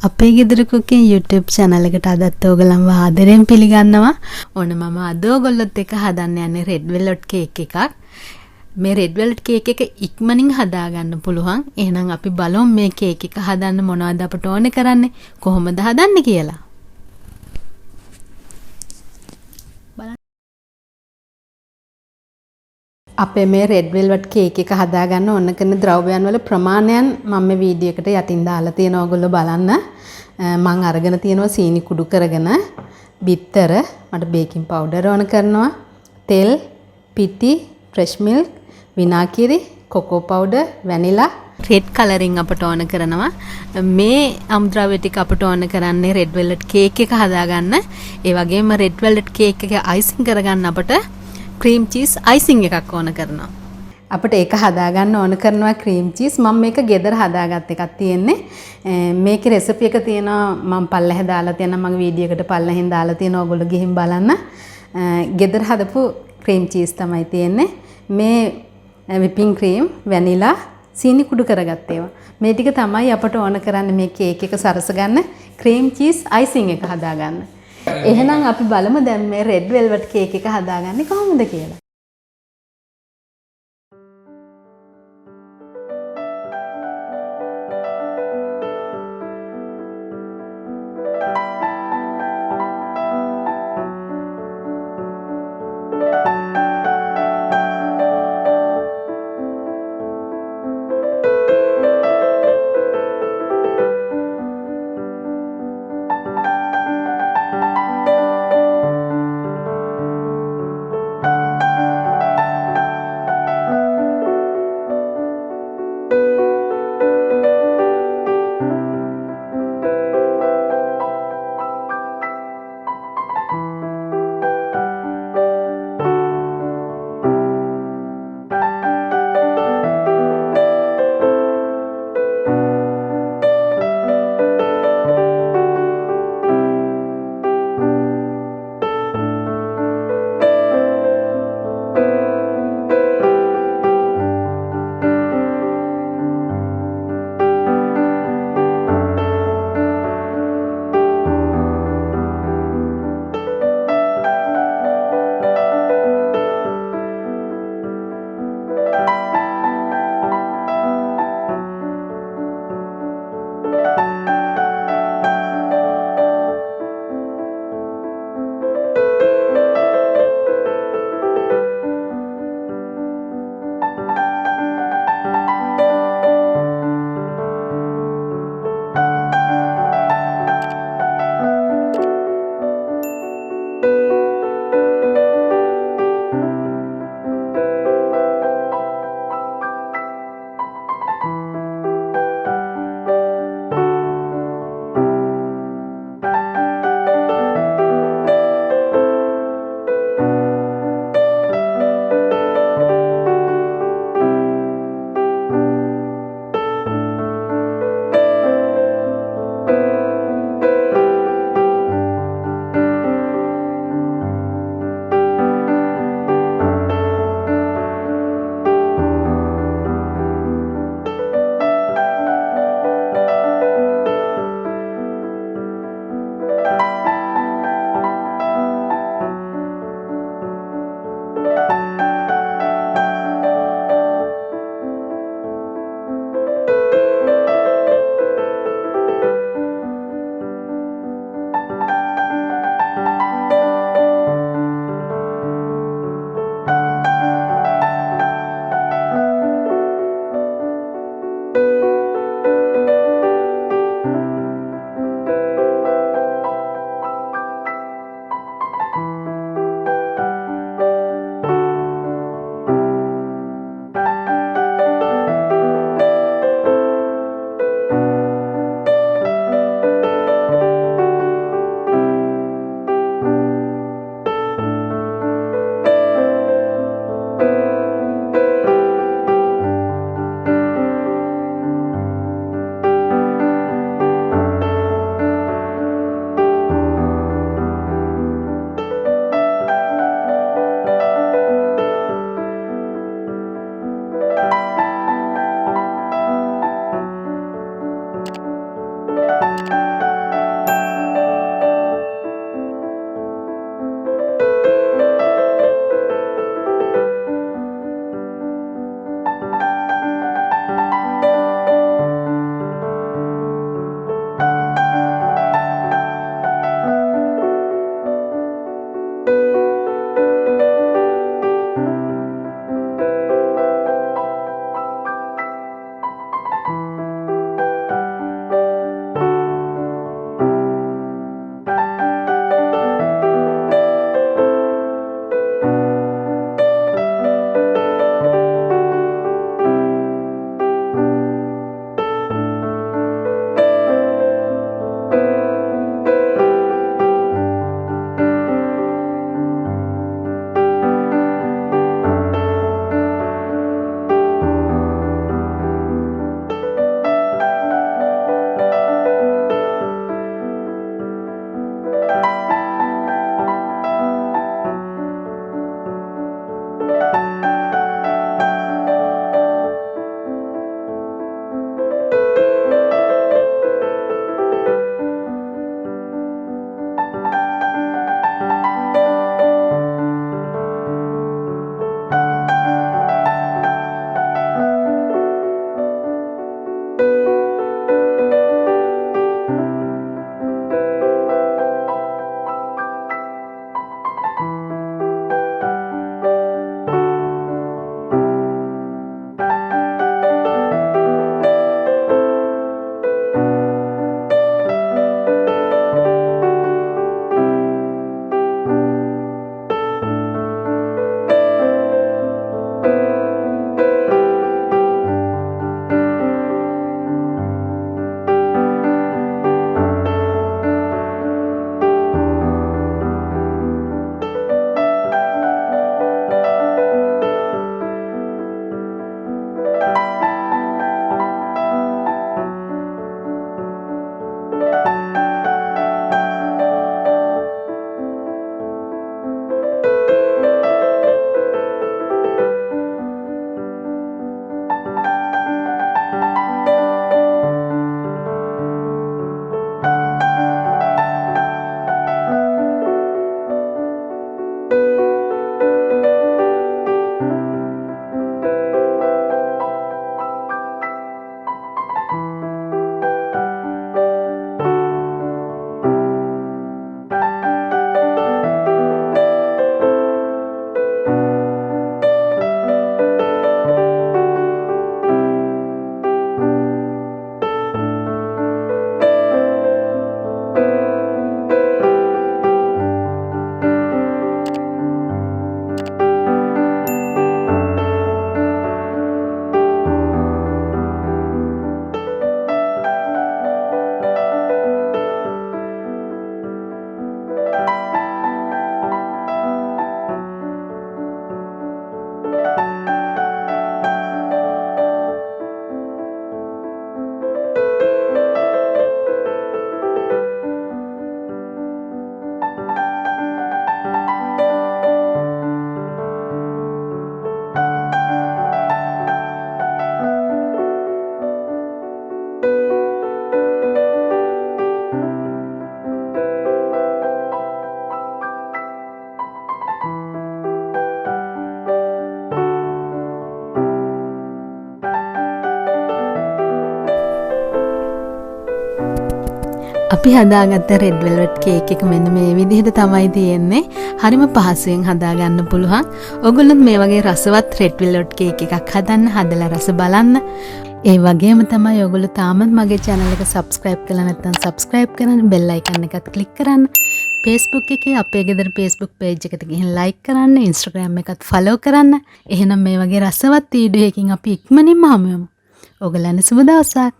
අපේ ගෙදර cooking YouTube channel එකට අදත් ඔයගලන්ව ආදරෙන් පිළිගන්නවා. ඕන මම අද ඔයගොල්ලොත් එක්ක හදන්න යන්නේ red velvet cake එකක්. මේ red velvet cake එක ඉක්මනින් හදා ගන්න පුළුවන්. එහෙනම් අපි බලමු මේ cake එක හදන්න මොනවද අපට ඕනේ කරන්නේ, කොහොමද හදන්නේ කියලා. අපේ මේ red velvet cake එක හදා ගන්න ඕන කරන ද්‍රව්‍යයන් වල ප්‍රමාණයන් මම මේ වීඩියෝ එකට යටින් දාලා තියෙනවා ඔයගොල්ලෝ බලන්න. මම අරගෙන තියෙනවා සීනි කුඩු කරගෙන, බිත්තර, මට බේකින් පවුඩර් ඕන කරනවා, තෙල්, පිටි, fresh milk, විනාගිරි, cocoa powder, vanilla, red colouring අපට ඕන කරනවා. මේ අමුද්‍රව්‍ය ටික අපට ඕන කරන්නේ red velvet cake එක හදා ගන්න. ඒ වගේම red velvet cake එක icing කරගන්න අපට cream cheese icing එකක් ඕන කරනවා. අපිට ඒක හදාගන්න ඕන කරනවා cream cheese. මම මේක ගෙදර හදාගත් එකක් තියෙන්නේ. මේකේ රෙසිපි එක තියෙනවා මම පල්ලෙහ දාලා තියෙනවා. මගේ වීඩියෝ එකට පල්ලෙහෙන් දාලා තියෙනවා. ඔයගොල්ලෝ ගිහින් බලන්න. ගෙදර හදපු cream cheese තමයි තියෙන්නේ. මේ whipping cream, vanilla, සීනි කුඩු කරගත්ත ඒවා. මේ ටික තමයි අපට ඕන කරන්නේ මේ cake එක සරස ගන්න cream cheese icing එක හදාගන්න. එහෙනම් අපි බලමු දැන් මේ red velvet cake එක හදාගන්නේ කොහොමද කියලා. අපි හදාගත්ත රෙඩ් වෙල්වෙට් කේක් එක මෙන්න මේ විදිහට තමයි තියෙන්නේ. හරිම පහසුවෙන් හදාගන්න පුළුවන්. ඔයගොල්ලොත් මේ වගේ රසවත් රෙඩ් වෙල්වෙට් කේක් එකක් හදන්න, හදලා රස බලන්න. ඒ වගේම තමයි ඔයගොල්ලෝ තාමත් මගේ channel එක subscribe කරලා නැත්නම් subscribe කරන්න, bell icon එකත් click කරන්න. Facebook එකේ අපේ ගෙදර Facebook page එකට ගිහින් like කරන්න, Instagram එකත් follow කරන්න. එහෙනම් මේ වගේ රසවත් වීඩියෝ එකකින් අපි ඉක්මනින්ම හමු වෙමු. ඔයගලන්ට සුබ දවසක්.